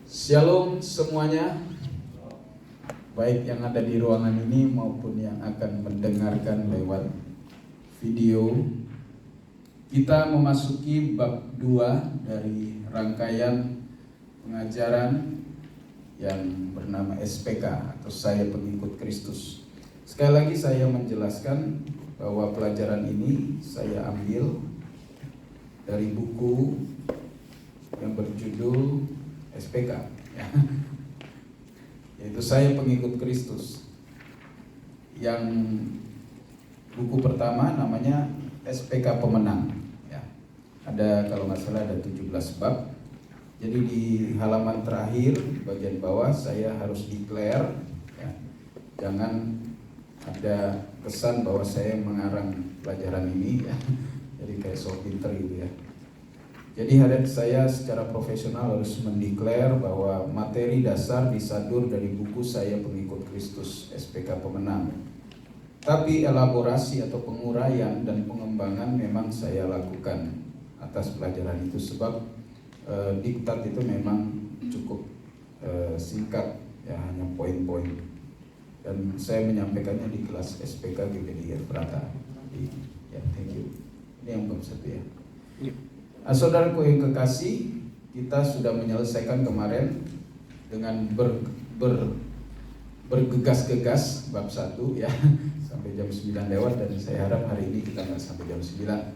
Shalom semuanya, baik yang ada di ruangan ini maupun yang akan mendengarkan lewat video. Kita memasuki bab 2 dari rangkaian pengajaran yang bernama SPK atau Saya Pengikut Kristus. Sekali lagi saya menjelaskan bahwa pelajaran ini saya ambil dari buku yang berjudul SPK, ya. Yaitu Saya Pengikut Kristus. Yang buku pertama namanya SPK Pemenang, ya. Ada, kalau nggak salah ada 17 bab. Jadi di halaman terakhir bagian bawah saya harus declare, ya. Jangan ada kesan bahwa saya mengarang pelajaran ini, ya. Jadi kayak so pinter gitu, ya. Jadi saya secara profesional harus mendeklar bahwa materi dasar disadur dari buku Saya Pengikut Kristus SPK Pemenang. Tapi elaborasi atau penguraian dan pengembangan memang saya lakukan atas pelajaran itu, sebab diktat itu memang cukup singkat, ya, hanya poin-poin. Dan saya menyampaikannya di kelas SPK GPDI Brata. Ya, thank you. Ini yang bab 1, ya. Saudaraku yang kekasih, kita sudah menyelesaikan kemarin dengan bergegas-gegas bab 1, ya, sampai jam 9 lewat, dan saya harap hari ini kita nggak sampai jam 9.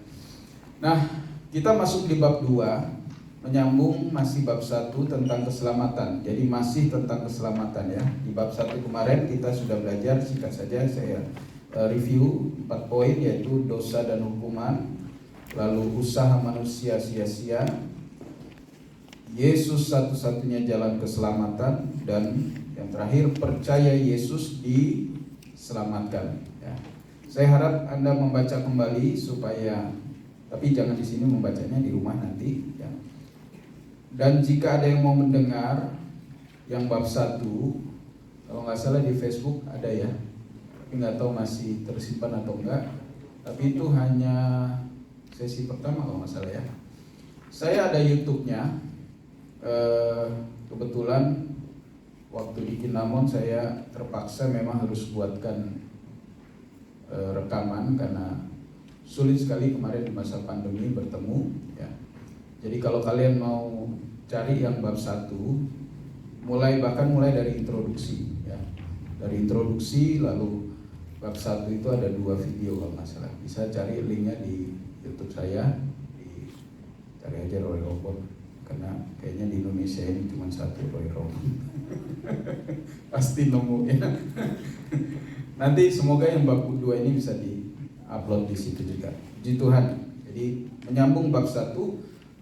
Nah, kita masuk di bab 2, menyambung masih bab 1 tentang keselamatan. Jadi masih tentang keselamatan, ya. Di bab 1 kemarin kita sudah belajar, singkat saja saya review 4 poin, yaitu dosa dan hukuman, lalu usaha manusia sia-sia, Yesus satu-satunya jalan keselamatan, dan yang terakhir percaya Yesus diselamatkan, ya. Saya harap Anda membaca kembali supaya, tapi jangan di sini membacanya, di rumah nanti, ya. Dan jika ada yang mau mendengar yang bab 1, kalau nggak salah di Facebook ada, ya, tapi nggak tahu masih tersimpan atau enggak. Tapi itu hanya sesi pertama kalau nggak salah, ya. Saya ada YouTube-nya. Kebetulan waktu di Kinamon saya terpaksa memang harus buatkan rekaman karena sulit sekali kemarin di masa pandemi bertemu, ya. Jadi kalau kalian mau cari yang bab 1, mulai dari introduksi, ya. Dari introduksi lalu bab 1 itu ada 2 video kalau nggak salah. Bisa cari linknya di YouTube saya, cari aja Roy Robot, karena kayaknya di Indonesia ini cuma satu Roy Robot. Pasti nemu, ya. Nanti semoga yang bab 2 ini bisa di-upload di situ juga. Puji Tuhan. Jadi menyambung bab 1,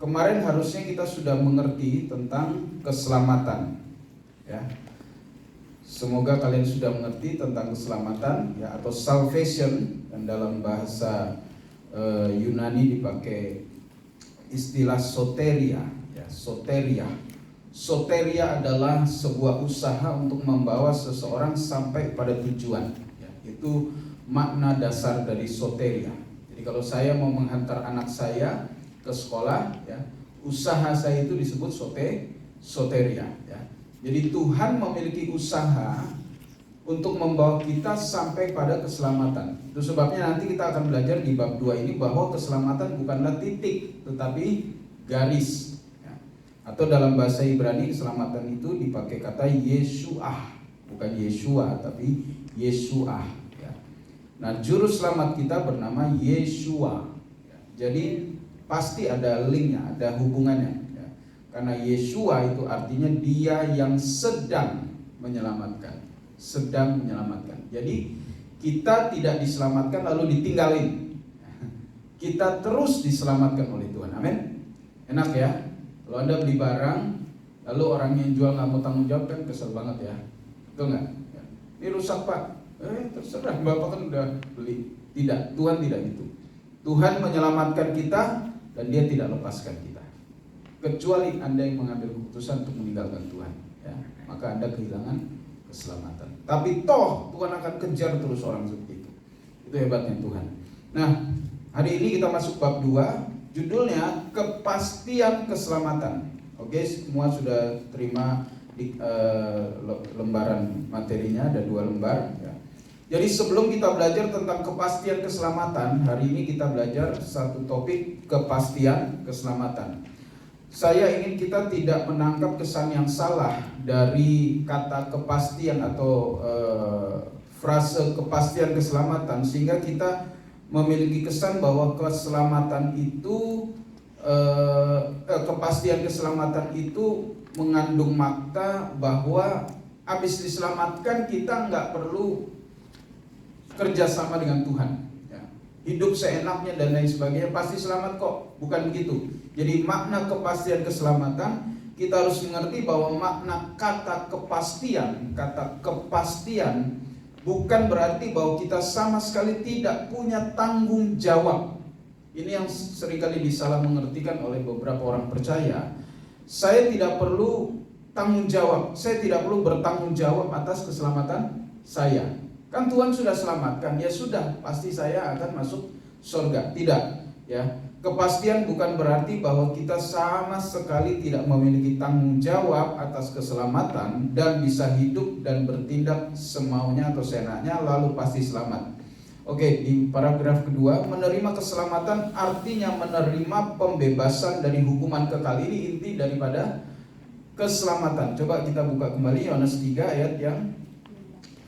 kemarin harusnya kita sudah mengerti tentang keselamatan, ya. Semoga kalian sudah mengerti tentang keselamatan, ya, atau salvation, dan dalam bahasa Yunani dipakai istilah soteria, ya, soteria. Soteria adalah sebuah usaha untuk membawa seseorang sampai pada tujuan, ya. Itu makna dasar dari soteria. Jadi kalau saya mau menghantar anak saya ke sekolah, ya, usaha saya itu disebut soteria, ya. Jadi Tuhan memiliki usaha untuk membawa kita sampai pada keselamatan. Itu sebabnya nanti kita akan belajar di bab 2 ini bahwa keselamatan bukanlah titik, tetapi garis, ya. Atau dalam bahasa Ibrani keselamatan itu dipakai kata Yeshuah, bukan Yeshua tapi Yeshuah, ya. Nah, juru selamat kita bernama Yeshua, ya. Jadi pasti ada linknya, ada hubungannya, ya. Karena Yeshua itu artinya dia yang sedang menyelamatkan. Sedang menyelamatkan. Jadi kita tidak diselamatkan lalu ditinggalin. Kita terus diselamatkan oleh Tuhan. Amin. Enak, ya. Kalau Anda beli barang lalu orang yang jual nggak mau tanggung jawab, kan kesel banget, ya. Betul nggak? Ya. Ini rusak, Pak. Terserah, Bapak kan udah beli. Tidak, Tuhan tidak gitu. Tuhan menyelamatkan kita dan Dia tidak lepaskan kita. Kecuali Anda yang mengambil keputusan untuk meninggalkan Tuhan, ya, maka Anda kehilangan keselamatan. Tapi toh Tuhan akan kejar terus orang seperti itu. Itu hebatnya Tuhan. Nah, hari ini kita masuk bab 2, judulnya kepastian keselamatan. Oke, semua sudah terima lembaran materinya, ada 2 lembar ya. Jadi sebelum kita belajar tentang kepastian keselamatan, hari ini kita belajar satu topik, kepastian keselamatan. Saya ingin kita tidak menangkap kesan yang salah dari kata kepastian atau frase kepastian keselamatan, sehingga kita memiliki kesan bahwa keselamatan itu kepastian keselamatan itu mengandung makna bahwa habis diselamatkan kita nggak perlu kerjasama dengan Tuhan ya. Hidup seenaknya dan lain sebagainya pasti selamat kok, bukan begitu. Jadi makna kepastian keselamatan, kita harus mengerti bahwa makna kata kepastian bukan berarti bahwa kita sama sekali tidak punya tanggung jawab. Ini yang seringkali disalah mengertikan oleh beberapa orang percaya. Saya tidak perlu tanggung jawab, saya tidak perlu bertanggung jawab atas keselamatan saya. Kan Tuhan sudah selamatkan, ya sudah, pasti saya akan masuk surga. Tidak, ya. Kepastian bukan berarti bahwa kita sama sekali tidak memiliki tanggung jawab atas keselamatan dan bisa hidup dan bertindak semaunya atau seenaknya lalu pasti selamat. Oke, di paragraf kedua, menerima keselamatan artinya menerima pembebasan dari hukuman kekal. Ini inti daripada keselamatan. Coba kita buka kembali Yohanes 3 ayat yang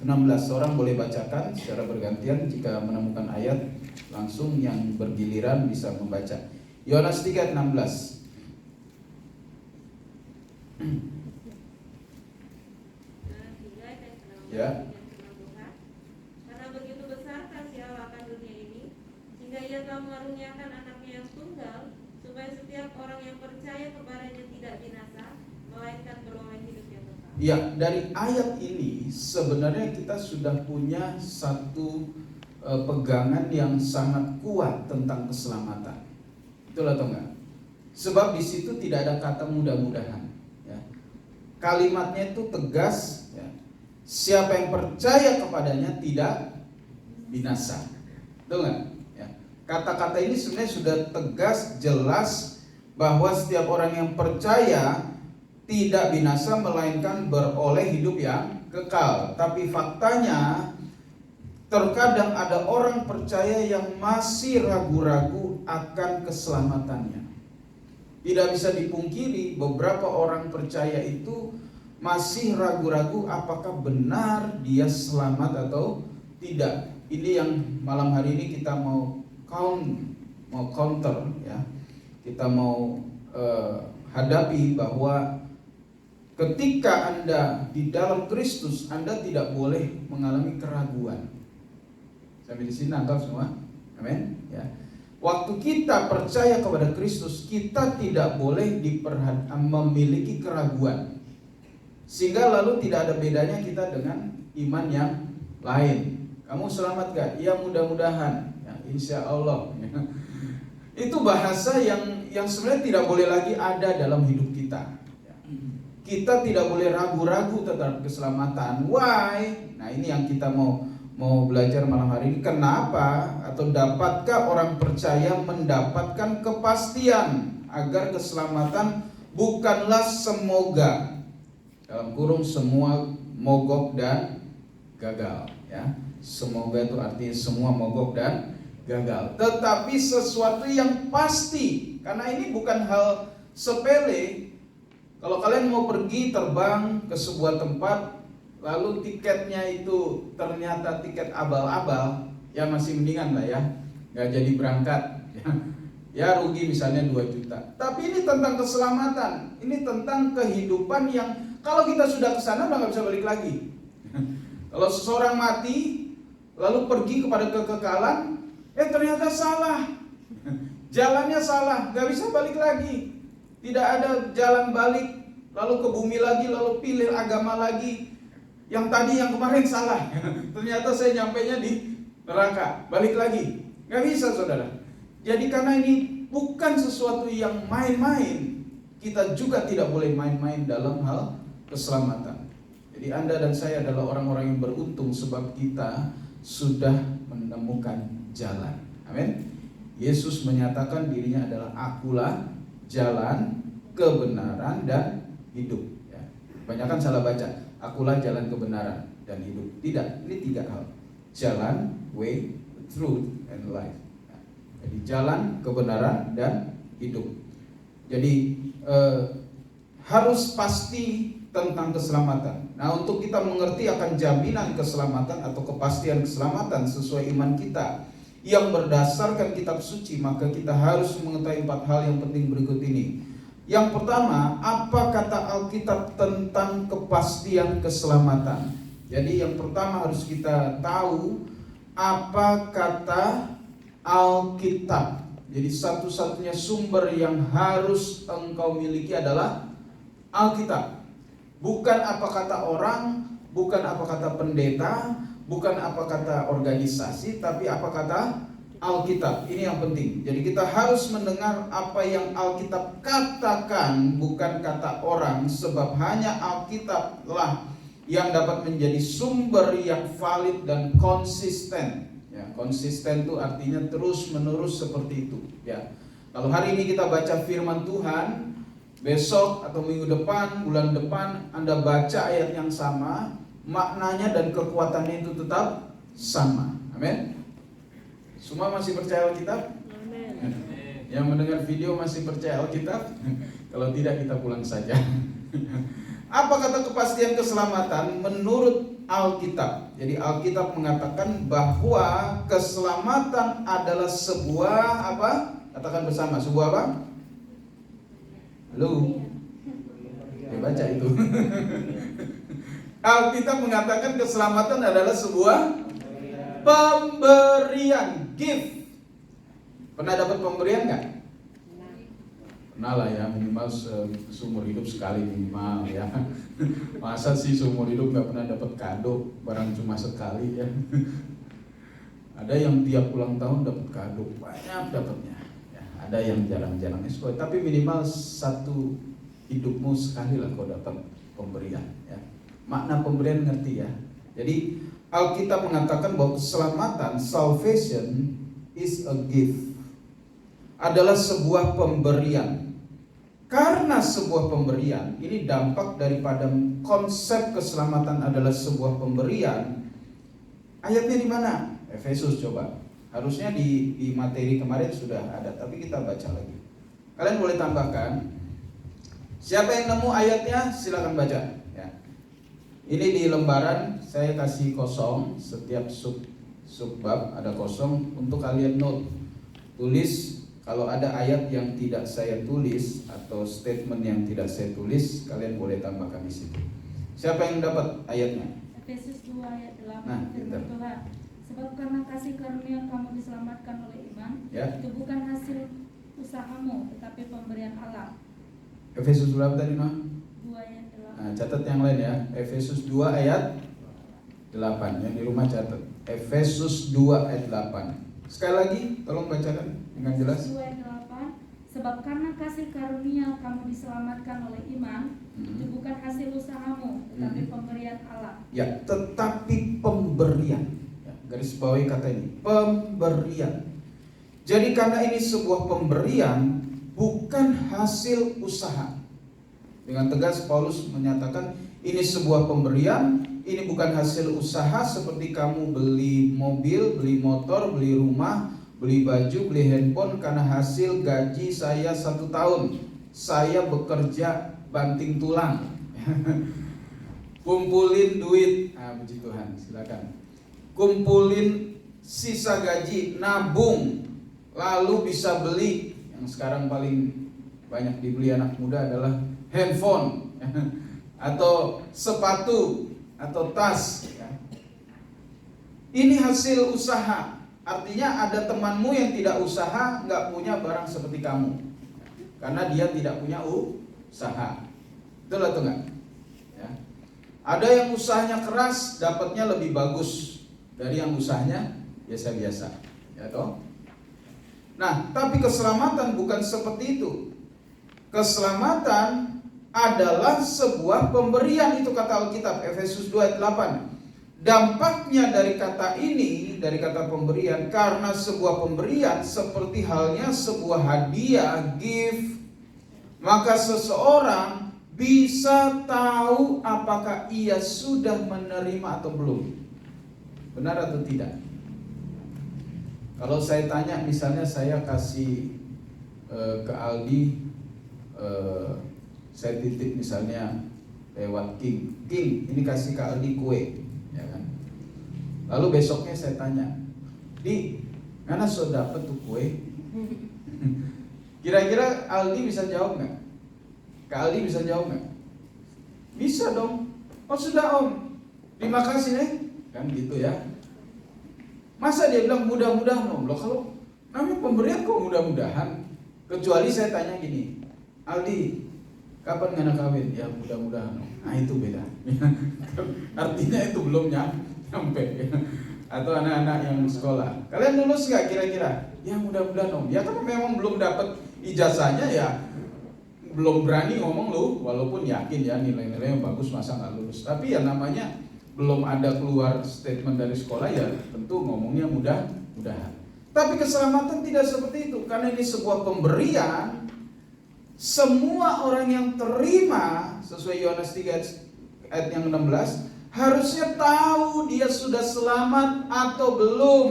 16. Orang boleh bacakan secara bergantian, jika menemukan ayat langsung yang bergiliran bisa membaca. Yohanes 3 ayat 16. Ya. Karena begitu besar kasih Allah akan dunia ini, sehingga Ia telah mengaruniakan anaknya yang tunggal, supaya setiap orang yang percaya kepadanya tidak binasa, melainkan beroleh hidup yang kekal. Ya, dari ayat ini sebenarnya kita sudah punya satu pegangan yang sangat kuat tentang keselamatan. Itulah atau enggak? Sebab di situ tidak ada kata mudah-mudahan. Ya. Kalimatnya itu tegas. Ya. Siapa yang percaya kepadanya tidak binasa. Betul enggak? Ya. Kata-kata ini sebenarnya sudah tegas, jelas bahwa setiap orang yang percaya tidak binasa melainkan beroleh hidup yang kekal. Tapi faktanya terkadang ada orang percaya yang masih ragu-ragu akan keselamatannya. Tidak bisa dipungkiri beberapa orang percaya itu masih ragu-ragu apakah benar dia selamat atau tidak. Ini yang malam hari ini kita mau counter ya. Kita mau hadapi bahwa ketika Anda di dalam Kristus, Anda tidak boleh mengalami keraguan. Sampai di sini nangkap semua? Amin. Ya. Waktu kita percaya kepada Kristus, kita tidak boleh memiliki keraguan. Sehingga lalu tidak ada bedanya kita dengan iman yang lain. Kamu selamat gak? Ya mudah-mudahan. Ya, insya Allah. Itu bahasa yang sebenarnya tidak boleh lagi ada dalam hidup kita. Kita tidak boleh ragu-ragu tentang keselamatan. Why? Nah ini yang kita mau belajar malam hari ini. Kenapa atau dapatkah orang percaya mendapatkan kepastian agar keselamatan bukanlah semoga, dalam kurung semua mogok dan gagal ya. Semoga itu artinya semua mogok dan gagal, tetapi sesuatu yang pasti. Karena ini bukan hal sepele. Kalau kalian mau pergi terbang ke sebuah tempat, lalu tiketnya itu ternyata tiket abal-abal, ya masih mendingan lah ya, nggak jadi berangkat, ya rugi misalnya 2 juta. Tapi ini tentang keselamatan, ini tentang kehidupan yang kalau kita sudah ke sana udah nggak bisa balik lagi. Kalau seseorang mati, lalu pergi kepada kekekalan, ternyata salah, jalannya salah, nggak bisa balik lagi. Tidak ada jalan balik, lalu ke bumi lagi, lalu pilih agama lagi. Yang tadi yang kemarin salah, ternyata saya nyampainya di neraka, balik lagi. Gak bisa saudara. Jadi karena ini bukan sesuatu yang main-main, kita juga tidak boleh main-main dalam hal keselamatan. Jadi Anda dan saya adalah orang-orang yang beruntung sebab kita sudah menemukan jalan. Amin. Yesus menyatakan dirinya adalah akulah jalan, kebenaran, dan hidup. Ya. Kebanyakan salah baca. Akulah jalan kebenaran dan hidup. Tidak, ini 3 hal. Jalan, way, truth, and life. Nah, jadi jalan, kebenaran, dan hidup. Jadi harus pasti tentang keselamatan. Nah, untuk kita mengerti akan jaminan keselamatan atau kepastian keselamatan sesuai iman kita yang berdasarkan kitab suci, maka kita harus mengetahui 4 hal yang penting berikut ini. Yang pertama, apa kata Alkitab tentang kepastian keselamatan? Jadi yang pertama harus kita tahu apa kata Alkitab. Jadi satu-satunya sumber yang harus engkau miliki adalah Alkitab. Bukan apa kata orang, bukan apa kata pendeta, bukan apa kata organisasi, tapi apa kata Alkitab. Ini yang penting. Jadi kita harus mendengar apa yang Alkitab katakan, bukan kata orang, sebab hanya Alkitablah yang dapat menjadi sumber yang valid dan konsisten. Ya, konsisten itu artinya terus menerus seperti itu. Ya, kalau hari ini kita baca firman Tuhan, besok atau minggu depan, bulan depan Anda baca ayat yang sama, maknanya dan kekuatannya itu tetap sama. Amin. Semua masih percaya Alkitab? Amin. Yang mendengar video masih percaya Alkitab? Kalau tidak, kita pulang saja. Apa kata kepastian keselamatan menurut Alkitab? Jadi Alkitab mengatakan bahwa keselamatan adalah sebuah apa? Katakan bersama, sebuah apa? Halo? Baca itu. Alkitab mengatakan keselamatan adalah sebuah pemberian, gift. Pernah dapat pemberian nggak? Pernah lah ya, minimal seumur hidup sekali minimal ya. Masa sih seumur hidup nggak pernah dapat kado, barang cuma sekali ya. Ada yang tiap ulang tahun dapat kado, banyak dapatnya. Ya, ada yang jarang-jarang sesuai, tapi minimal satu hidupmu sekali lah kau dapat pemberian. Ya. Makna pemberian ngerti ya. Jadi Alkitab mengatakan bahwa keselamatan, salvation is a gift, adalah sebuah pemberian. Karena sebuah pemberian, ini dampak daripada konsep keselamatan adalah sebuah pemberian. Ayatnya di mana? Efesus coba. Harusnya di materi kemarin sudah ada, tapi kita baca lagi. Kalian boleh tambahkan. Siapa yang nemu ayatnya silakan baca. Ya. Ini di lembaran saya kasih kosong, setiap subbab ada kosong untuk kalian note. Tulis. Kalau ada ayat yang tidak saya tulis atau statement yang tidak saya tulis, kalian boleh tambahkan di situ. Siapa yang dapat ayatnya? Efesus 2 ayat 8. Nah, firman Tuhan. Sebab karena kasih karunia kamu diselamatkan oleh iman, Ya. itu bukan hasil usahamu, tetapi pemberian Allah. Efesus berapa tadi, Noh? 2 ayat 8. Nah, catat yang lain ya. Efesus 2 ayat 8. Yang di rumah catat. Efesus 2 ayat 8. Sekali lagi, tolong bacakan dengan jelas. Efesus 2 ayat 8. Sebab karena kasih karunia kamu diselamatkan oleh iman, itu bukan hasil usahamu, tetapi pemberian Allah. Ya, tetapi pemberian. Ya, garis bawahi kata ini, pemberian. Jadi karena ini sebuah pemberian, bukan hasil usaha. Dengan tegas Paulus menyatakan ini sebuah pemberian, ini bukan hasil usaha seperti kamu beli mobil, beli motor, beli rumah, beli baju, beli handphone karena hasil gaji saya 1 tahun. Saya bekerja banting tulang. Kumpulin duit. Puji Tuhan, silakan. Kumpulin sisa gaji, nabung, lalu bisa beli. Yang sekarang paling banyak dibeli anak muda adalah handphone atau sepatu atau tas. Ini hasil usaha. Artinya ada temanmu yang tidak usaha, nggak punya barang seperti kamu, karena dia tidak punya usaha. Betul atau enggak? Ya. Ada yang usahanya keras, dapatnya lebih bagus dari yang usahanya biasa-biasa. Ya toh? Nah, tapi keselamatan bukan seperti itu. Keselamatan adalah sebuah pemberian, itu kata Alkitab, Efesus 2 ayat 8. Dampaknya dari kata ini, dari kata pemberian, karena sebuah pemberian seperti halnya sebuah hadiah, gift, maka seseorang bisa tahu apakah ia sudah menerima atau belum. Benar atau tidak? Kalau saya tanya, misalnya saya kasih ke Aldi, saya titip misalnya lewat King, ini kasih ke Aldi kue, ya kan? Lalu besoknya saya tanya, Di, mana sudah dapat tuh kue? Kira-kira Aldi bisa jawab nggak? Kak Aldi bisa jawab nggak? Bisa dong. Oh sudah om, terima kasih nih, kan gitu ya. Masa dia bilang mudah-mudahan om? Loh kalau namanya pemberian kok mudah-mudahan? Kecuali saya tanya gini, Aldi, kapan ngana kawin? Ya mudah-mudahan om. Nah itu beda. Artinya itu belum nyampe. Atau anak-anak yang sekolah, kalian lulus nggak kira-kira? Ya mudah-mudahan om. Ya kalau memang belum dapat ijazahnya ya belum berani ngomong lu, walaupun yakin ya nilai-nilai yang bagus masa nggak lulus. Tapi ya namanya belum ada keluar statement dari sekolah ya tentu ngomongnya mudah-mudahan. Tapi keselamatan tidak seperti itu, karena ini sebuah pemberian. Semua orang yang terima sesuai Yohanes 3 ayat yang 16 harusnya tahu dia sudah selamat atau belum.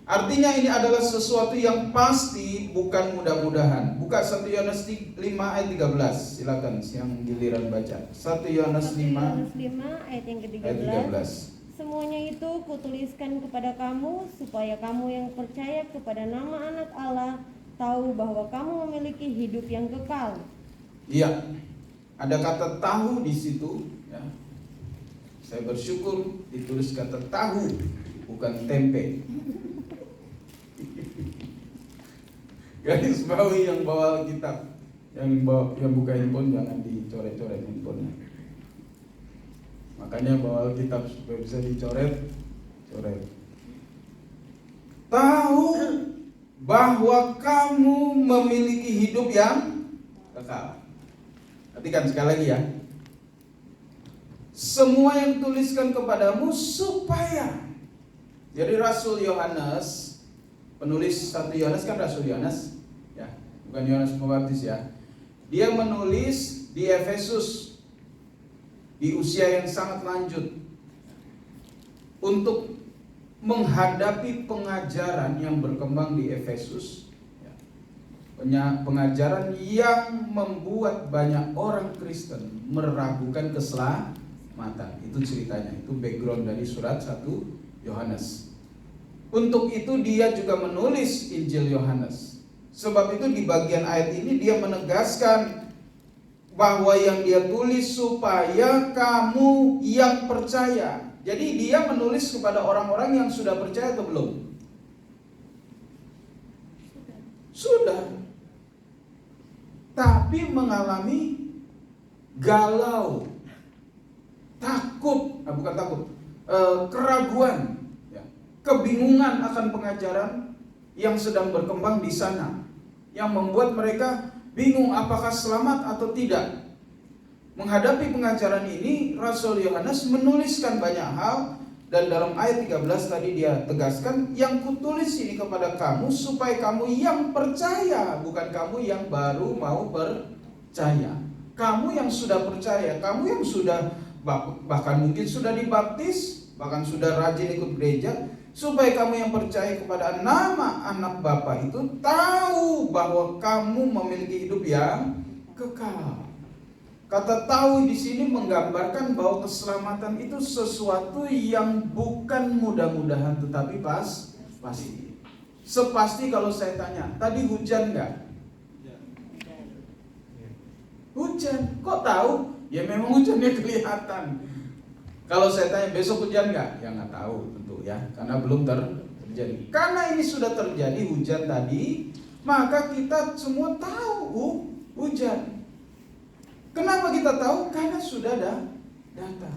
Artinya ini adalah sesuatu yang pasti, bukan mudah-mudahan. Buka 1 Yohanes 5 ayat 13. Silakan yang giliran baca. 1 Yohanes 5 ayat yang ayat 13. Semuanya itu kutuliskan kepada kamu supaya kamu yang percaya kepada nama anak Allah tahu bahwa kamu memiliki hidup yang kekal. Iya. Ada kata tahu di situ ya. Saya bersyukur ditulis kata tahu, bukan tempe. Garis bawahi yang bawa kitab, yang buka handphone jangan dicoret-coret handphonenya. Makanya bawa kitab supaya bisa dicoret. Tahu bahwa kamu memiliki hidup yang kekal. Perhatikan sekali lagi ya. Semua yang tuliskan kepadamu supaya. Jadi Rasul Yohanes, penulis 1 Yohanes kan Rasul Yohanes, ya, bukan Yohanes Pembaptis ya. Dia menulis di Efesus di usia yang sangat lanjut untuk menghadapi pengajaran yang berkembang di Efesus. Pengajaran yang membuat banyak orang Kristen meragukan keselamatan. Itu ceritanya, itu background dari surat 1 Yohanes. Untuk itu dia juga menulis Injil Yohanes. Sebab itu di bagian ayat ini dia menegaskan bahwa yang dia tulis supaya kamu yang percaya. Jadi dia menulis kepada orang-orang yang sudah percaya atau belum? Sudah. Tapi mengalami galau, takut, bukan takut, keraguan, ya, kebingungan akan pengajaran yang sedang berkembang di sana, yang membuat mereka bingung apakah selamat atau tidak. Menghadapi pengajaran ini, Rasul Yohanes menuliskan banyak hal. Dan dalam ayat 13 tadi dia tegaskan, yang kutulis ini kepada kamu supaya kamu yang percaya, bukan kamu yang baru mau percaya. Kamu yang sudah percaya, kamu yang sudah bahkan mungkin sudah dibaptis, bahkan sudah rajin ikut gereja, supaya kamu yang percaya kepada nama anak Bapa itu tahu bahwa kamu memiliki hidup yang kekal. Kata tahu di sini menggambarkan bahwa keselamatan itu sesuatu yang bukan mudah-mudahan tetapi pasti. Sepasti kalau saya tanya, tadi hujan enggak? Hujan. Kok tahu? Ya memang hujannya kelihatan. Kalau saya tanya besok hujan enggak? Ya enggak tahu tentu ya, karena belum terjadi. Karena ini sudah terjadi hujan tadi, maka kita semua tahu hujan. Kenapa kita tahu? Karena sudah datang.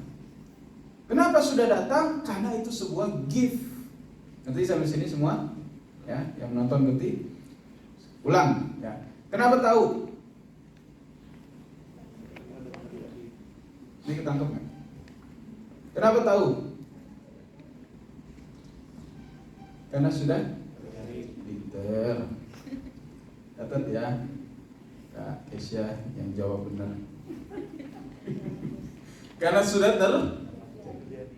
Kenapa sudah datang? Karena itu sebuah gift. Nanti sampai sini semua, ya, yang menonton ngerti. Ulang, ya. Kenapa tahu? Ini ketangkep nggak? Kenapa tahu? Karena sudah pinter. Catat ya, Kak Kesia yang jawab benar. Karena sudah terjadi.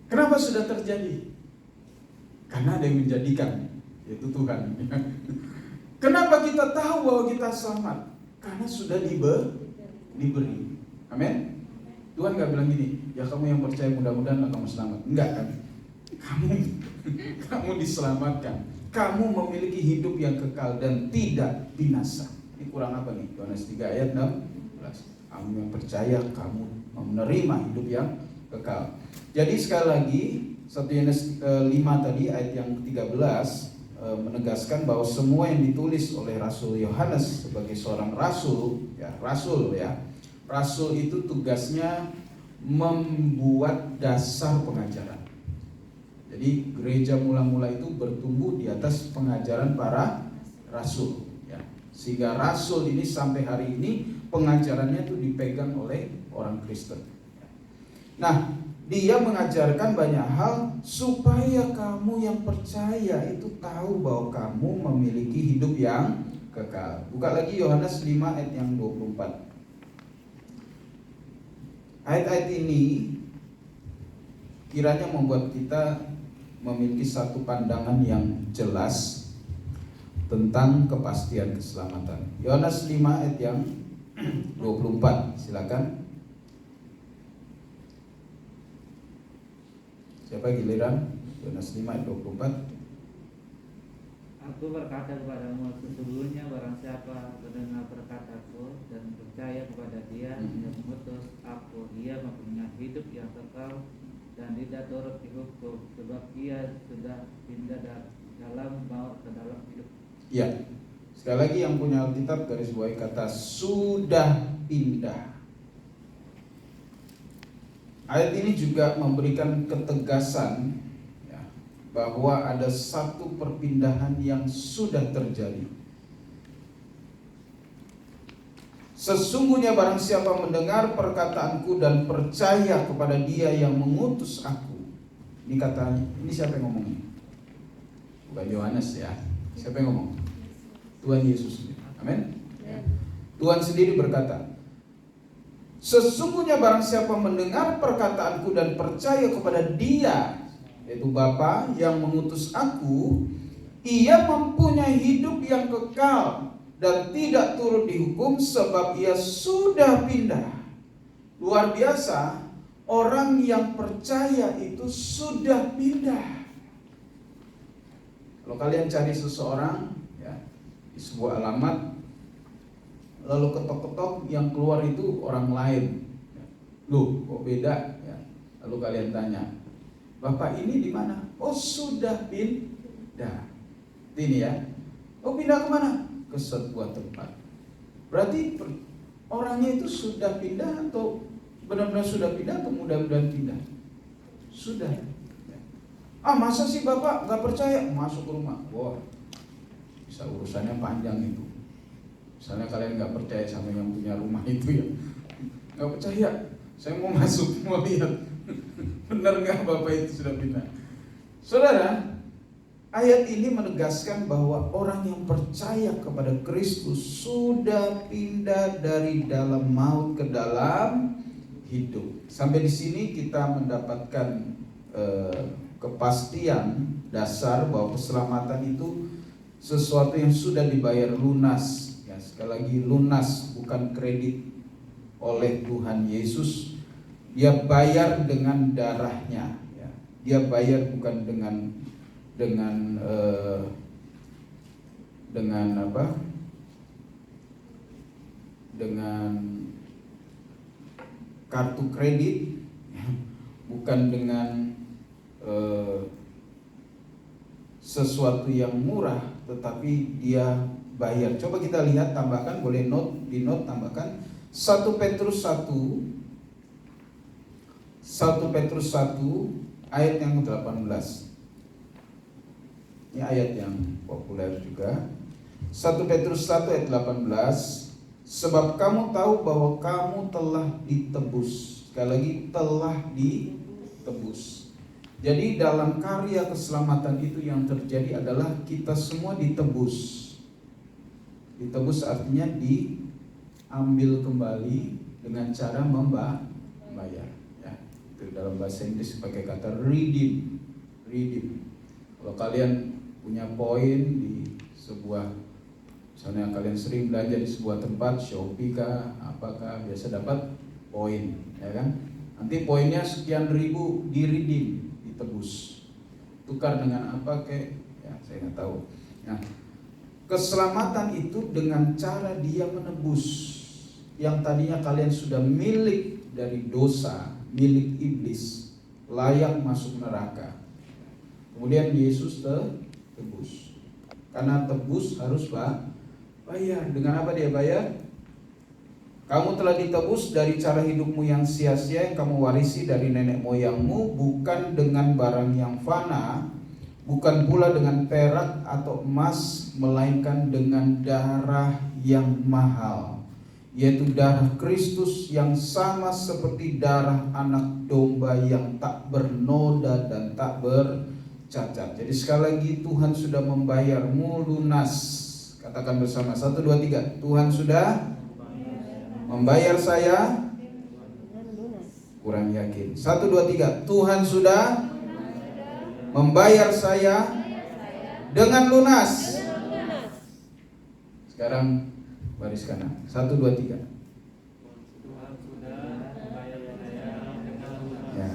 Kenapa sudah terjadi? Karena ada yang menjadikan, yaitu Tuhan. Kenapa kita tahu bahwa kita selamat? Karena sudah diberi. Amin. Tuhan gak bilang gini, ya kamu yang percaya mudah-mudahan kamu selamat. Enggak kan? Kamu diselamatkan. Kamu memiliki hidup yang kekal dan tidak binasa. Ini kurang apa nih? Yohanes 3 ayat 16. Kamu yang percaya, kamu menerima hidup yang kekal. Jadi sekali lagi 1 Yohanes 5 tadi ayat yang 13 menegaskan bahwa semua yang ditulis oleh Rasul Yohanes sebagai seorang rasul ya. Rasul itu tugasnya membuat dasar pengajaran. Jadi gereja mula-mula itu bertumbuh di atas pengajaran para rasul ya. Sehingga rasul ini sampai hari ini pengajarannya itu dipegang oleh orang Kristen. Nah, dia mengajarkan banyak hal supaya kamu yang percaya itu tahu bahwa kamu memiliki hidup yang kekal. Buka lagi Yohanes 5 ayat yang 24. Ayat-ayat ini kiranya membuat kita memiliki satu pandangan yang jelas tentang kepastian keselamatan. Yohanes 5 ayat yang 24, silakan. Siapa giliran? Yohanes 5 ayat 24. Aku berkata kepadamu, sesungguhnya barang siapa mendengar perkataku dan percaya kepada Dia yang mengutus aku, ia mempunyai hidup yang kekal dan tidak turut dihukum, sebab ia sudah pindah dari dalam maut ke dalam hidup. Ya, sekali lagi yang punya Alkitab garis bawahi kata sudah pindah. Ayat ini juga memberikan ketegasan bahwa ada satu perpindahan yang sudah terjadi. Sesungguhnya barang siapa mendengar perkataanku dan percaya kepada Dia yang mengutus aku. Ini katanya, ini siapa yang ngomong? Bukan Yohanes ya. Siapa yang ngomong? Tuhan Yesus. Amin. Tuhan sendiri berkata, sesungguhnya barang siapa mendengar perkataanku dan percaya kepada Dia, yaitu Bapa yang mengutus aku, ia mempunyai hidup yang kekal dan tidak turut dihukum, sebab ia sudah pindah. Luar biasa, orang yang percaya itu sudah pindah. Kalau kalian cari seseorang ya, di sebuah alamat, lalu ketok-ketok, yang keluar itu orang lain. Loh, kok beda? Ya. Lalu kalian tanya, Bapak ini di mana? Oh, sudah pindah. Ini ya. Oh, pindah kemana? Ke sebuah tempat. Berarti orangnya itu sudah pindah atau benar-benar sudah pindah atau mudah-mudahan pindah? Sudah. Masa sih Bapak nggak percaya? Masuk ke rumah. Wah, bisa urusannya panjang itu. Misalnya kalian nggak percaya sama yang punya rumah itu ya, nggak percaya. Saya mau masuk, mau lihat. Benar nggak Bapak itu sudah pindah? Saudara, ayat ini menegaskan bahwa orang yang percaya kepada Kristus sudah pindah dari dalam maut ke dalam hidup. Sampai di sini kita mendapatkan kepastian dasar bahwa keselamatan itu sesuatu yang sudah dibayar lunas. Ya, sekali lagi lunas, bukan kredit, oleh Tuhan Yesus. Dia bayar dengan darahnya, ya. Dia bayar bukan dengan apa? Dengan kartu kredit, ya. Bukan dengan sesuatu yang murah, tetapi dia bayar. Coba kita lihat, tambahkan, boleh di note tambahkan 1 Petrus 1 ayat yang 18. Ini ayat yang populer juga. 1 Petrus 1 ayat 18. Sebab kamu tahu bahwa kamu telah ditebus. Sekali lagi, telah ditebus. Jadi dalam karya keselamatan itu yang terjadi adalah kita semua ditebus. Ditebus artinya diambil kembali dengan cara membayar. Ya, itu dalam bahasa Inggris pakai kata redeem. Kalau kalian punya poin di sebuah, misalnya kalian sering belanja di sebuah tempat, Shopee kah, apakah, biasa dapat poin, ya kan? Nanti poinnya sekian ribu di redeem, ditebus. Tukar dengan apa kek? Ya, saya nggak tahu. Nah, keselamatan itu dengan cara Dia menebus yang tadinya kalian sudah milik dari dosa, milik iblis, layak masuk neraka. Kemudian Yesus tebus. Karena tebus harus bayar. Dengan apa Dia bayar? Kamu telah ditebus dari cara hidupmu yang sia-sia yang kamu warisi dari nenek moyangmu, bukan dengan barang yang fana, bukan pula dengan perak atau emas, melainkan dengan darah yang mahal, yaitu darah Kristus yang sama seperti darah anak domba yang tak bernoda dan tak bercacat. Jadi sekali lagi, Tuhan sudah membayarmu lunas. Katakan bersama, 1, 2, 3. Tuhan sudah membayar saya. Kurang yakin. 1, 2, 3. Tuhan sudah membayar saya dengan lunas. Sekarang baris kanan. 1, 2, 3. Tuhan sudah membayar saya dengan lunas. Ya,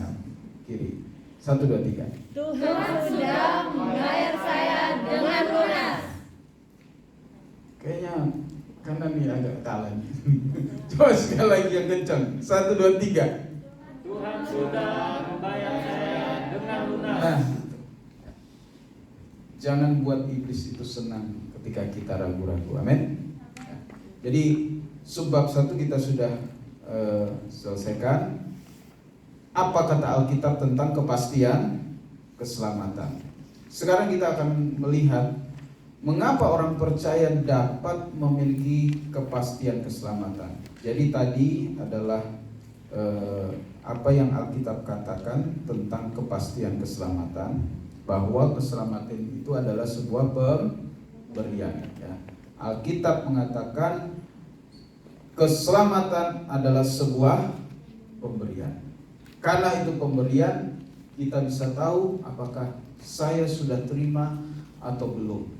kiri. 1, 2, 3. Tuhan sudah membayar saya dengan lunas. Kayaknya kanan nih agak kalah nih. Coba sekali lagi yang kencang. 1, 2, 3. Tuhan sudah membayar saya dengan lunas. Nah, jangan buat iblis itu senang ketika kita ragu-ragu. Amin. Jadi subbab 1 kita sudah selesaikan. Apa kata Alkitab tentang kepastian keselamatan? Sekarang kita akan melihat mengapa orang percaya dapat memiliki kepastian keselamatan. Jadi tadi adalah apa yang Alkitab katakan tentang kepastian keselamatan, bahwa keselamatan itu adalah sebuah pemberian. Ya. Alkitab mengatakan keselamatan adalah sebuah pemberian. Karena itu pemberian, kita bisa tahu apakah saya sudah terima atau belum.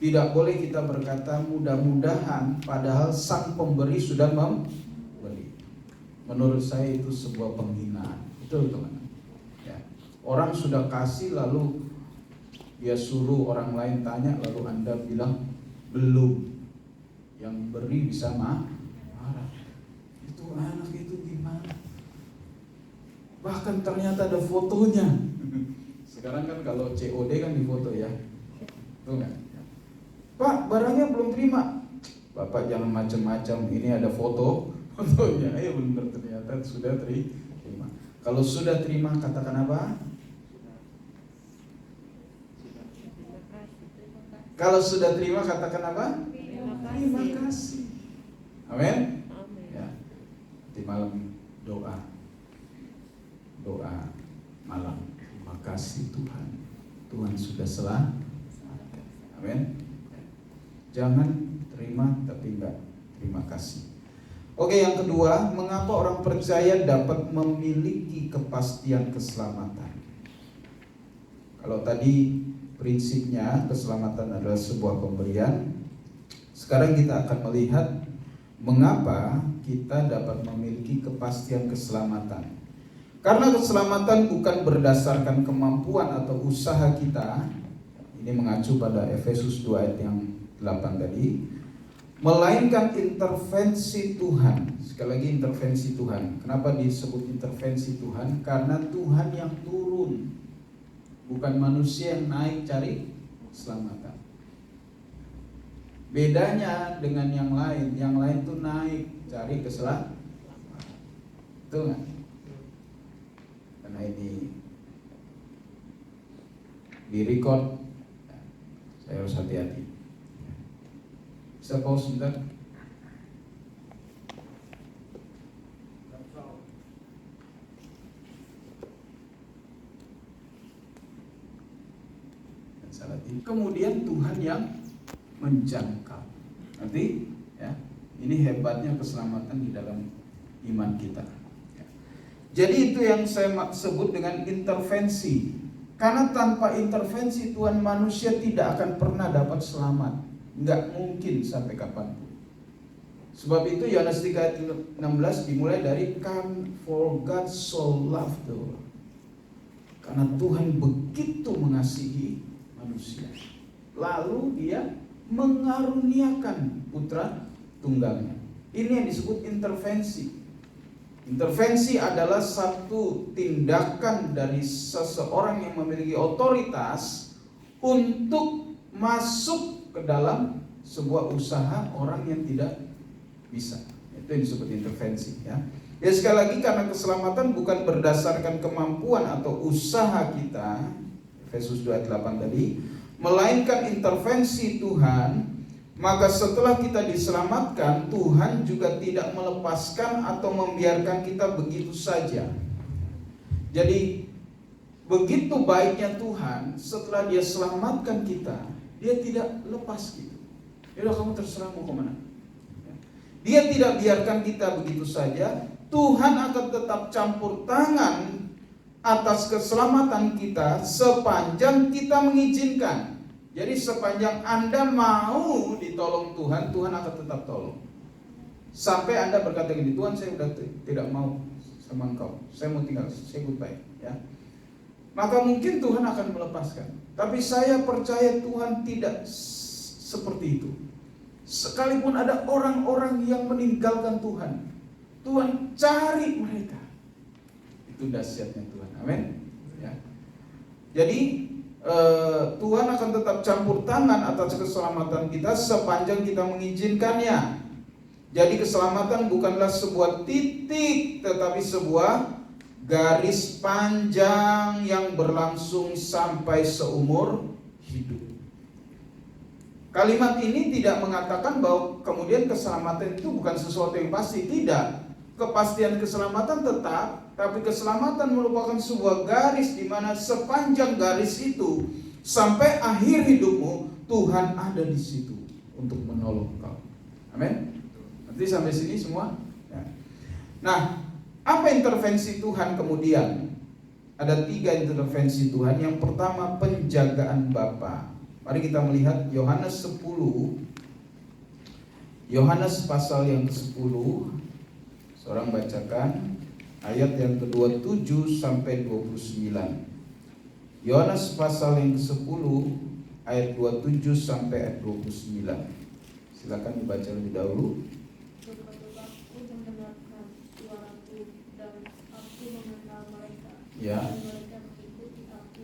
Tidak boleh kita berkata mudah-mudahan, padahal sang pemberi sudah memberi. Menurut saya itu sebuah penghinaan. Betul teman. Ya. Orang sudah kasih lalu dia suruh orang lain tanya, lalu Anda bilang belum. Yang beri bisa marah. Itu anak itu gimana? Bahkan ternyata ada fotonya. Sekarang kan kalau COD kan di foto ya. Betul nggak? Pak, barangnya belum terima. Bapak jangan macam-macam, ini ada fotonya. Ya benar, ternyata sudah terima. Kalau sudah terima, katakan apa? Kalau sudah terima, katakan apa? Terima kasih. Amin. Ya. Di malam doa malam. Terima kasih Tuhan. Tuhan sudah selamatkan. Amin. Jangan terima tapi enggak terima kasih. Oke, yang kedua, mengapa orang percaya dapat memiliki kepastian keselamatan? Kalau tadi prinsipnya keselamatan adalah sebuah pemberian, sekarang kita akan melihat mengapa kita dapat memiliki kepastian keselamatan. Karena keselamatan bukan berdasarkan kemampuan atau usaha kita. Ini mengacu pada Efesus 2 ayat yang 8 tadi, melainkan intervensi Tuhan. Sekali lagi intervensi Tuhan. Kenapa disebut intervensi Tuhan? Karena Tuhan yang turun, bukan manusia yang naik cari keselamatan. Bedanya dengan yang lain tuh naik cari keselamatan. Betul nggak? Karena ini di record, saya harus hati-hati. Bisa pause sebentar? kemudian Tuhan yang menjangkau. Nanti ya, ini hebatnya keselamatan di dalam iman kita. Jadi itu yang saya sebut dengan intervensi. Karena tanpa intervensi Tuhan, manusia tidak akan pernah dapat selamat. Nggak mungkin sampai kapanpun. Sebab itu Yohanes 3 ayat 16 dimulai dari "Come, for God so loved the world." Karena Tuhan begitu mengasihi manusia, lalu Dia mengaruniakan putra tunggalnya. Ini yang disebut intervensi. Intervensi adalah satu tindakan dari seseorang yang memiliki otoritas untuk masuk ke dalam sebuah usaha orang yang tidak bisa. Itu yang disebut intervensi, ya. Ya, sekali lagi, karena keselamatan bukan berdasarkan kemampuan atau usaha kita, Efesus 2 ayat 8 tadi, melainkan intervensi Tuhan. Maka setelah kita diselamatkan, Tuhan juga tidak melepaskan atau membiarkan kita begitu saja. Jadi begitu baiknya Tuhan, setelah Dia selamatkan kita, Dia tidak lepas gitu. Yaudah, kamu terserah mau kemana. Dia tidak biarkan kita begitu saja. Tuhan akan tetap campur tangan atas keselamatan kita sepanjang kita mengizinkan. Jadi sepanjang Anda mau ditolong Tuhan, Tuhan akan tetap tolong. Sampai Anda berkata gini, "Tuhan, saya sudah tidak mau sama Engkau, saya mau tinggal, saya goodbye," ya. Maka mungkin Tuhan akan melepaskan. Tapi saya percaya Tuhan tidak seperti itu. Sekalipun ada orang-orang yang meninggalkan Tuhan, Tuhan cari mereka. Itu dahsyatnya Tuhan. Amin. Ya. Jadi Tuhan akan tetap campur tangan atas keselamatan kita sepanjang kita mengizinkannya. Jadi keselamatan bukanlah sebuah titik, tetapi sebuah garis panjang yang berlangsung sampai seumur hidup. Kalimat ini tidak mengatakan bahwa kemudian keselamatan itu bukan sesuatu yang pasti. Tidak. Kepastian keselamatan tetap, tapi keselamatan merupakan sebuah garis di mana sepanjang garis itu sampai akhir hidupmu, Tuhan ada di situ untuk menolong kau. Amin. Nanti sampai sini semua. Ya. Nah, apa intervensi Tuhan kemudian? Ada 3 intervensi Tuhan. Yang pertama, penjagaan Bapa. Mari kita melihat Yohanes 10. Yohanes pasal yang ke-10. Seorang bacakan ayat yang ke-27 sampai 29. Yohanes pasal yang ke-10 ayat 27 sampai ayat 29. Silakan dibaca lebih dahulu. Aku mendengarkan suaraku dan aku mengenal mereka. Ya. Dan mereka mengikuti aku.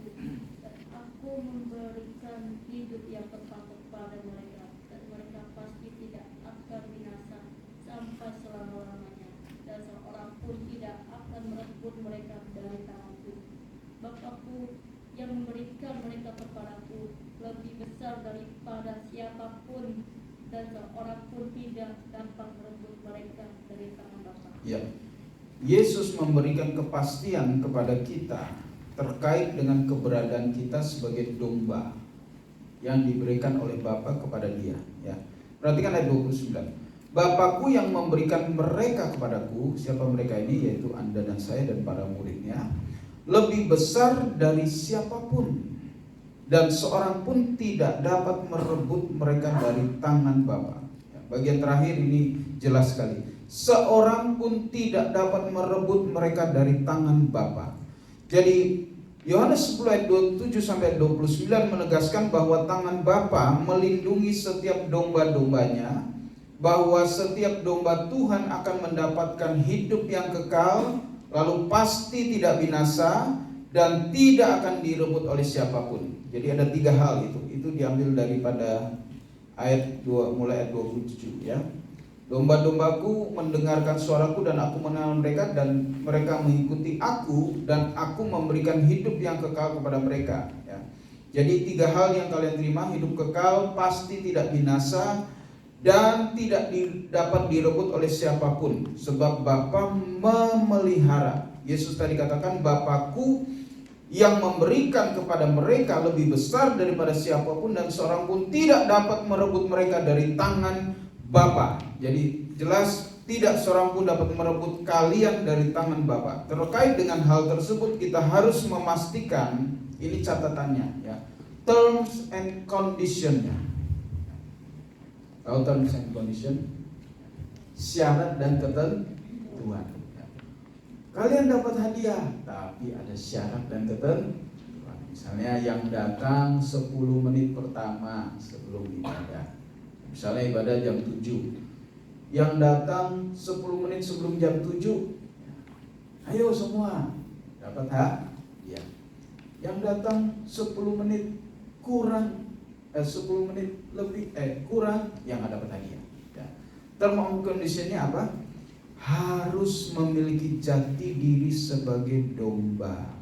Dan aku memberikan hidup yang kekal kepada mereka. Dan mereka pasti tidak akan binasa sampai selama-lamanya. Dan seorang pun tidak akan merebut mereka dari tanganku. Bapakku yang memberikan mereka kepadaku lebih besar daripada siapapun, dan seorang pun tidak dapat merebut mereka dari tangan Bapa. Ya. Yesus memberikan kepastian kepada kita terkait dengan keberadaan kita sebagai domba yang diberikan oleh Bapa kepada Dia, ya. Perhatikan ayat 29. Bapakku yang memberikan mereka kepadaku. Siapa mereka ini? Yaitu Anda dan saya dan para muridnya. Lebih besar dari siapapun, dan seorang pun tidak dapat merebut mereka dari tangan Bapa. Ya, bagian terakhir ini jelas sekali. Seorang pun tidak dapat merebut mereka dari tangan Bapa. Jadi Yohanes 10 ayat 27 sampai 29 menegaskan bahwa tangan Bapa melindungi setiap domba-dombanya, bahwa setiap domba Tuhan akan mendapatkan hidup yang kekal, lalu pasti tidak binasa dan tidak akan direbut oleh siapapun. Jadi ada 3 hal itu diambil daripada ayat 2 mulai ayat 27, ya. Domba-dombaku mendengarkan suaraku dan aku mengenal mereka, dan mereka mengikuti aku, dan aku memberikan hidup yang kekal kepada mereka, ya. Jadi 3 hal yang kalian terima: hidup kekal, pasti tidak binasa, dan tidak dapat direbut oleh siapapun, sebab Bapa memelihara. Yesus tadi katakan, Bapakku yang memberikan kepada mereka lebih besar daripada siapapun, dan seorang pun tidak dapat merebut mereka dari tangan Bapa. Jadi jelas tidak seorang pun dapat merebut kalian dari tangan Bapa. Terkait dengan hal tersebut kita harus memastikan, ini catatannya ya, terms and conditionnya. Tahu terms and condition? Syarat dan ketentuan. Kalian dapat hadiah, tapi ada syarat dan ketentuan. Misalnya yang datang 10 menit pertama sebelum ibadah. Misalnya ibadah jam 7. Yang datang 10 menit sebelum jam 7. Ayo semua dapat hadiah. Yang datang 10 menit kurang 10 menit lebih kurang yang dapat hadiah. Ya. Term and conditionnya apa? Harus memiliki jati diri sebagai domba.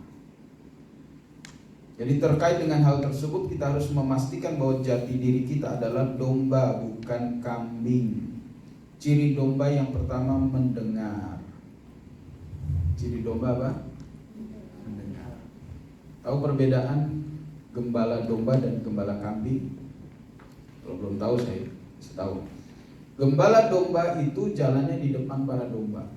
Jadi terkait dengan hal tersebut kita harus memastikan bahwa jati diri kita adalah domba, bukan kambing. Ciri domba yang pertama mendengar. Ciri domba apa? Mendengar. Tahu perbedaan gembala domba dan gembala kambing? Kalau belum tahu saya tahu. Gembala domba itu jalannya di depan para domba.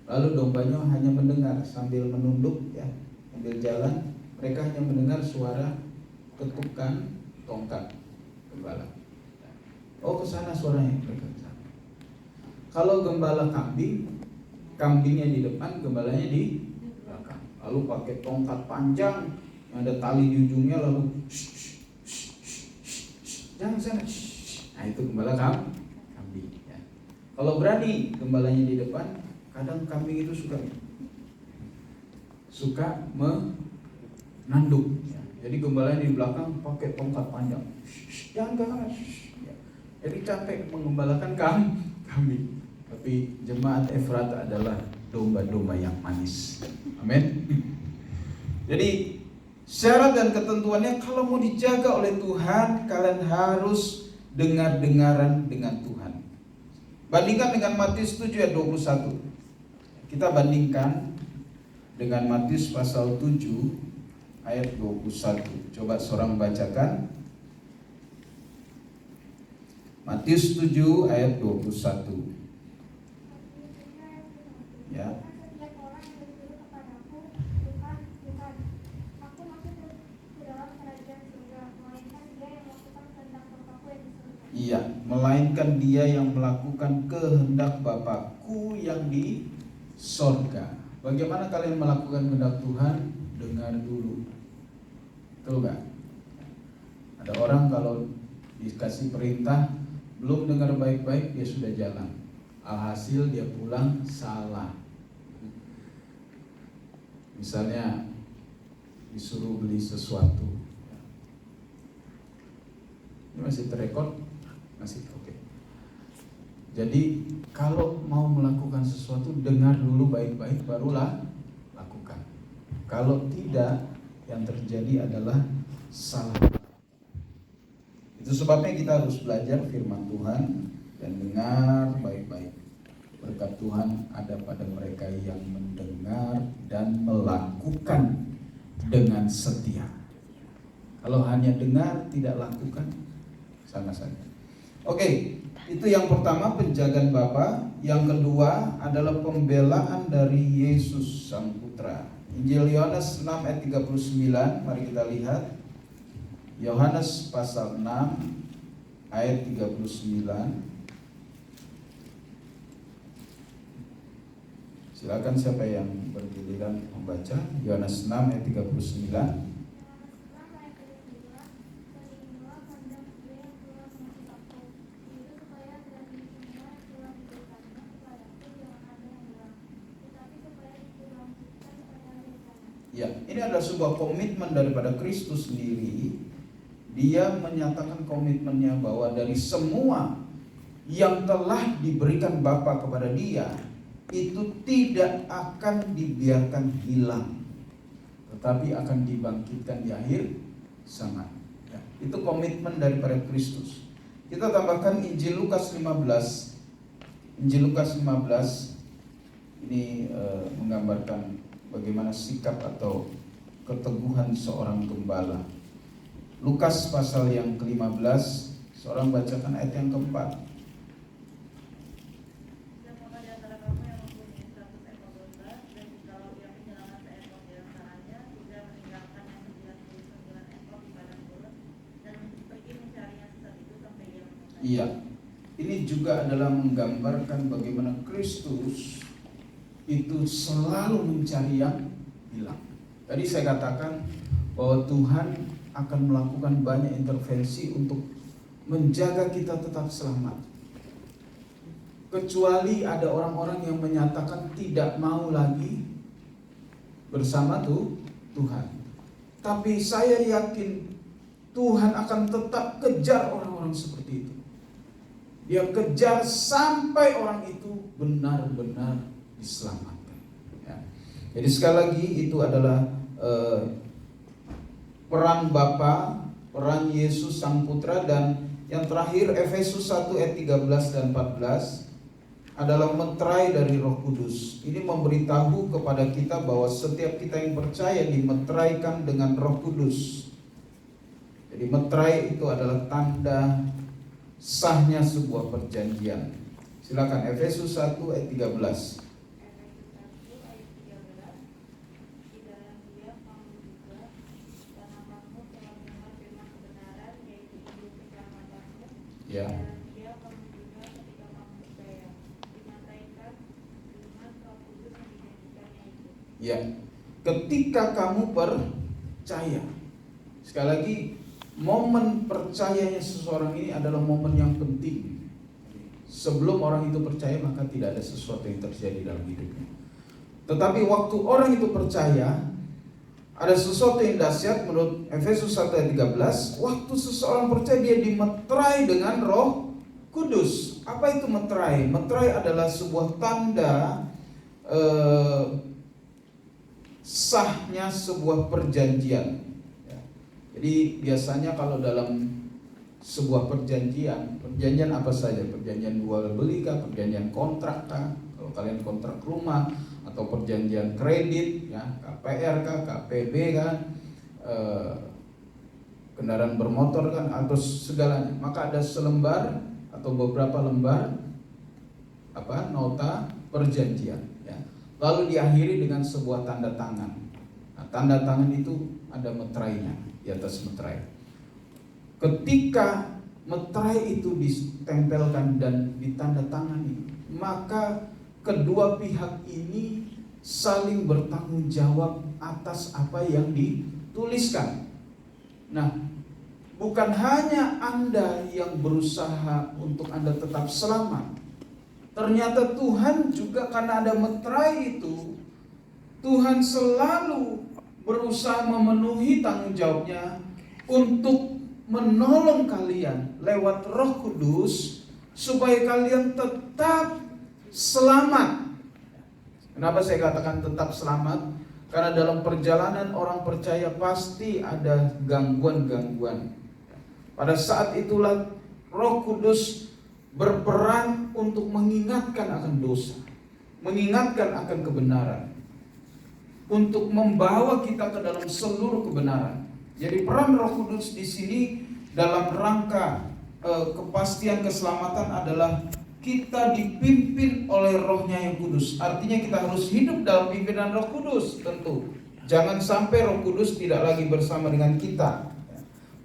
Lalu dombanya hanya mendengar sambil menunduk ya, sambil jalan. Mereka hanya mendengar suara ketukan tongkat gembala. Oh, ke sana suaranya, mereka ke sana. Kalau gembala kambing, kambingnya di depan, gembalanya di belakang. Lalu pakai tongkat panjang yang ada tali di ujungnya, lalu jangan sana. Nah, itu gembala kambing ya. Kalau berani gembalanya di depan, kadang kambing itu suka menanduk ya. Jadi gembalanya di belakang pakai tongkat panjang. Jangan. Ya. Jadi capek mengembalakan kambing. Tapi jemaat Efrata adalah domba-domba yang manis. Amin. Jadi syarat dan ketentuannya kalau mau dijaga oleh Tuhan, kalian harus dengar-dengaran dengan Tuhan. Bandingkan dengan Matius 7 ayat 21. Kita bandingkan dengan Matius pasal 7 ayat 21. Coba seorang bacakan. Matius 7 ayat 21. Ya. Iya, melainkan dia yang melakukan kehendak Bapakku yang di sorga. Bagaimana kalian melakukan kehendak Tuhan? Dengar dulu. Betul gak? Ada orang kalau dikasih perintah belum dengar baik-baik, dia sudah jalan. Alhasil dia pulang salah. Misalnya disuruh beli sesuatu. Ini masih terrekod? Masih oke. Jadi kalau mau melakukan sesuatu, dengar dulu baik-baik barulah lakukan. Kalau tidak, yang terjadi adalah salah. Itu sebabnya kita harus belajar firman Tuhan dan dengar baik-baik. Berkat Tuhan ada pada mereka yang mendengar dan melakukan dengan setia. Kalau hanya dengar tidak lakukan, sama saja. Oke, itu yang pertama, penjagaan Bapa. Yang kedua adalah pembelaan dari Yesus Sang Putra. Injil Yohanes 6 ayat 39, mari kita lihat. Yohanes pasal 6 ayat 39. Silakan siapa yang bergiliran membaca. Yohanes 6 ayat 39. Ya, ini adalah sebuah komitmen daripada Kristus sendiri. Dia menyatakan komitmennya bahwa dari semua yang telah diberikan Bapa kepada dia, itu tidak akan dibiarkan hilang, tetapi akan dibangkitkan di akhir zaman. Ya, itu komitmen daripada Kristus. Kita tambahkan Injil Lukas 15. Injil Lukas 15 ini menggambarkan bagaimana sikap atau keteguhan seorang gembala. Lukas pasal yang ke-15, seorang bacakan ayat yang keempat. Siapakah di antara kamu yang mempunyai 100 ekor domba, dan jikalau ia kehilangan seekor di antaranya, tidak meninggalkan yang 99 ekor di padang gurun, dan pergi mencarinya sesat itu sampai ia menemukan? Iya, ini juga adalah menggambarkan bagaimana Kristus itu selalu mencari yang hilang. Tadi saya katakan bahwa Tuhan akan melakukan banyak intervensi untuk menjaga kita tetap selamat. Kecuali ada orang-orang yang menyatakan tidak mau lagi bersama Tuhan. Tapi saya yakin Tuhan akan tetap kejar orang-orang seperti itu. Dia kejar sampai orang itu benar-benar diselamatkan. Ya. Jadi sekali lagi itu adalah peran Bapa, peran Yesus Sang Putra, dan yang terakhir Efesus 1 ayat 13 dan 14 adalah meterai dari Roh Kudus. Ini memberitahu kepada kita bahwa setiap kita yang percaya dimeteraikan dengan Roh Kudus. Jadi meterai itu adalah tanda sahnya sebuah perjanjian. Silakan Efesus 1 ayat 13. Ya. Ya, ketika kamu percaya. Sekali lagi, momen percayanya seseorang ini adalah momen yang penting. Sebelum orang itu percaya, maka tidak ada sesuatu yang terjadi dalam hidupnya. Tetapi waktu orang itu percaya, ada sesuatu yang dahsyat menurut Efesus 1 ayat 13. Waktu seseorang percaya, dia dimeterai dengan Roh Kudus. Apa itu meterai? Meterai adalah sebuah tanda sahnya sebuah perjanjian. Ya. Jadi biasanya kalau dalam sebuah perjanjian apa saja? Perjanjian jual beli kah? Perjanjian kontrak kah? Kalau kalian kontrak rumah, atau perjanjian kredit, ya, KPR kah, KPB kan, kendaraan bermotor kan, atau segalanya. Maka ada selembar atau beberapa lembar nota perjanjian, ya. Lalu diakhiri dengan sebuah tanda tangan. Nah, tanda tangan itu ada meterainya, di atas meterai. Ketika meterai itu ditempelkan dan ditandatangani, maka kedua pihak ini saling bertanggung jawab atas apa yang dituliskan. Nah, bukan hanya Anda yang berusaha untuk Anda tetap selamat. Ternyata Tuhan juga, karena ada meterai itu, Tuhan selalu berusaha memenuhi tanggung jawabnya untuk menolong kalian lewat Roh Kudus supaya kalian tetap selamat. Kenapa saya katakan tetap selamat? Karena dalam perjalanan orang percaya pasti ada gangguan-gangguan. Pada saat itulah Roh Kudus berperan untuk mengingatkan akan dosa, mengingatkan akan kebenaran, untuk membawa kita ke dalam seluruh kebenaran. Jadi peran Roh Kudus di sini dalam rangka kepastian keselamatan adalah kita dipimpin oleh Roh-Nya yang kudus. Artinya kita harus hidup dalam pimpinan Roh Kudus tentu. Jangan sampai Roh Kudus tidak lagi bersama dengan kita.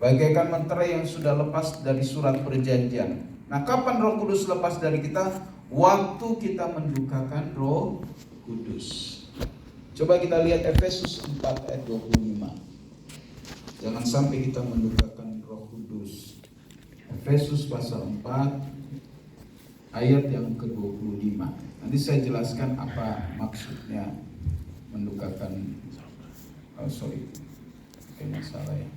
Bagaikan meterai yang sudah lepas dari surat perjanjian. Nah, kapan Roh Kudus lepas dari kita? Waktu kita mendukakan Roh Kudus. Coba kita lihat Efesus 4 ayat 25. Jangan sampai kita mendukakan Roh Kudus. Efesus pasal 4 ayat yang ke-25. Nanti saya jelaskan apa maksudnya mendukakan. Kayaknya salah ya.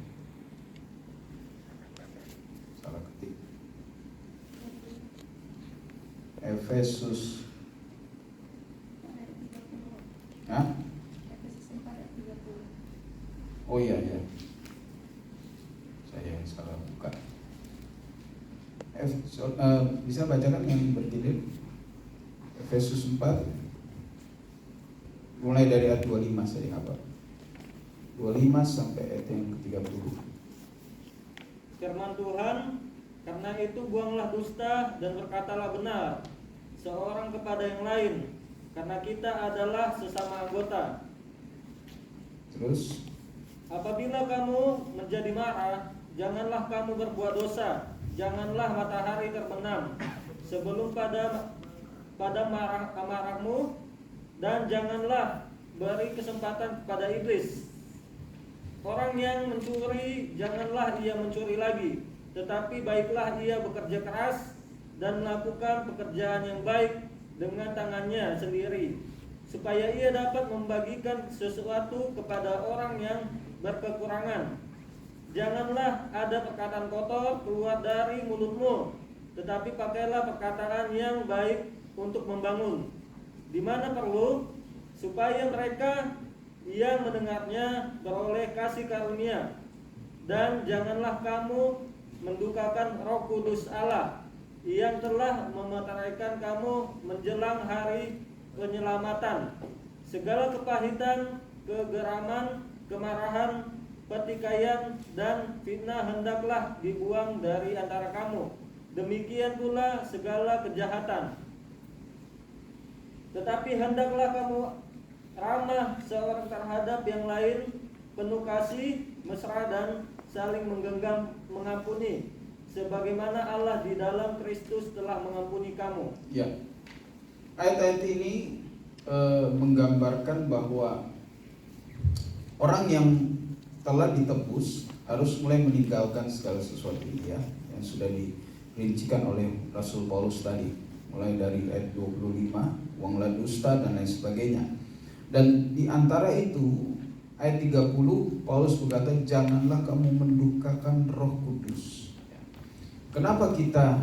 Salah ketik. Efesus. Hah? Oh iya ya. Saya yang salah buka. Bisa bacakan yang berjilid Efesus 4. Mulai dari ayat 25 saya hafal. 25 sampai ayat yang ke-30. Firman Tuhan, karena itu buanglah dusta dan berkatalah benar seorang kepada yang lain, karena kita adalah sesama anggota. Terus Apabila kamu menjadi marah, janganlah kamu berbuat dosa, janganlah matahari terbenam sebelum pada amarahmu, dan janganlah beri kesempatan kepada iblis. Orang yang mencuri, janganlah ia mencuri lagi, tetapi baiklah ia bekerja keras dan melakukan pekerjaan yang baik dengan tangannya sendiri, supaya ia dapat membagikan sesuatu kepada orang yang berkekurangan. Janganlah ada perkataan kotor keluar dari mulutmu, tetapi pakailah perkataan yang baik untuk membangun, di mana perlu, supaya mereka yang mendengarnya beroleh kasih karunia. Dan janganlah kamu mendukakan Roh Kudus Allah yang telah memeteraikan kamu menjelang hari penyelamatan. Segala kepahitan, kegeraman, kemarahan, pertikaian, dan fitnah hendaklah dibuang dari antara kamu. Demikian pula segala kejahatan. Tetapi hendaklah kamu ramah seorang terhadap yang lain, penuh kasih, mesra, dan saling menggenggam, mengampuni, sebagaimana Allah di dalam Kristus telah mengampuni kamu. ya, ayat-ayat ini menggambarkan bahwa orang yang telah ditebus harus mulai meninggalkan segala sesuatu ini, ya, yang sudah dirincikan oleh Rasul Paulus tadi, mulai dari ayat 25, buanglah dusta dan lain sebagainya. Dan di antara itu ayat 30 Paulus berkata, janganlah kamu mendukakan Roh Kudus. Kenapa kita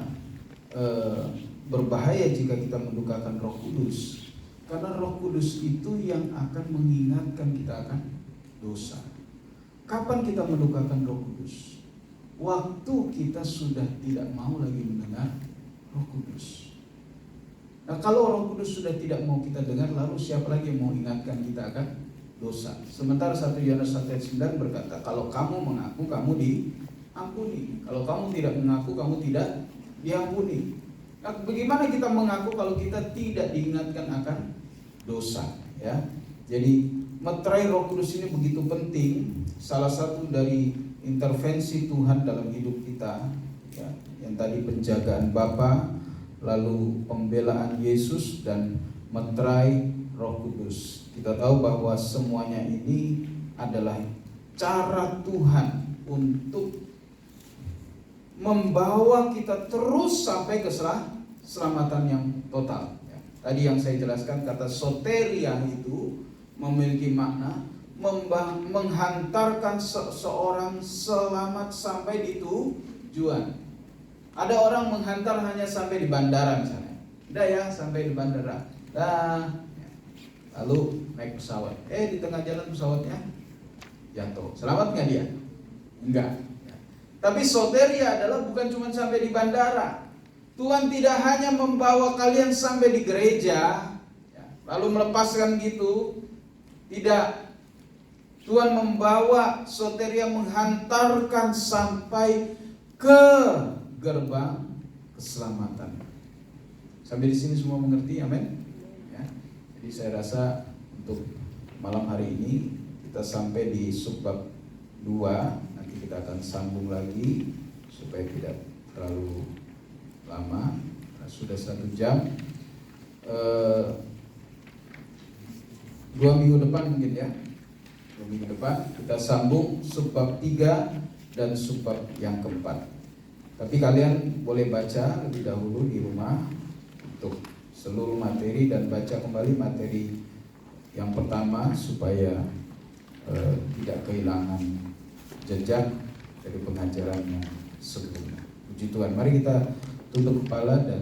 berbahaya jika kita mendukakan Roh Kudus? Karena Roh Kudus itu yang akan mengingatkan kita akan dosa. Kapan kita mendukakan Roh Kudus? Waktu kita sudah tidak mau lagi mendengar Roh Kudus. Nah, kalau Roh Kudus sudah tidak mau kita dengar, lalu siapa lagi yang mau ingatkan kita akan dosa? Sementara 1 Yohanes 1 ayat 9 berkata, kalau kamu mengaku, kamu diampuni. Kalau kamu tidak mengaku, kamu tidak diampuni. Nah, bagaimana kita mengaku kalau kita tidak diingatkan akan dosa? Ya, jadi meterai Roh Kudus ini begitu penting. Salah satu dari intervensi Tuhan dalam hidup kita, ya, yang tadi penjagaan Bapa, lalu pembelaan Yesus, dan meterai Roh Kudus. Kita tahu bahwa semuanya ini adalah cara Tuhan untuk membawa kita terus sampai ke keselamatan yang total. Ya. Tadi yang saya jelaskan, kata soteria itu memiliki makna menghantarkan seseorang selamat sampai di tujuan. Ada orang menghantar hanya sampai di bandara misalnya. Udah ya, sampai di bandara. Lalu naik pesawat. Di tengah jalan pesawatnya jatuh. Selamat nggak dia? Enggak. Tapi soteria adalah bukan cuma sampai di bandara. Tuhan tidak hanya membawa kalian sampai di gereja, lalu melepaskan gitu. Tidak. Tuhan membawa soteria, menghantarkan sampai ke gerbang keselamatan. Sampai di sini semua mengerti, amin. Ya. Jadi saya rasa untuk malam hari ini kita sampai di subbab 2. Nanti kita akan sambung lagi supaya tidak terlalu lama. Sudah 1 jam. 2 minggu depan mungkin ya. 2 minggu depan kita sambung subbab 3 dan subbab yang keempat. Tapi kalian boleh baca lebih dahulu di rumah untuk seluruh materi dan baca kembali materi yang pertama supaya tidak kehilangan jejak dari pengajaran yang sebelumnya. Puji Tuhan. Mari kita tunduk kepala dan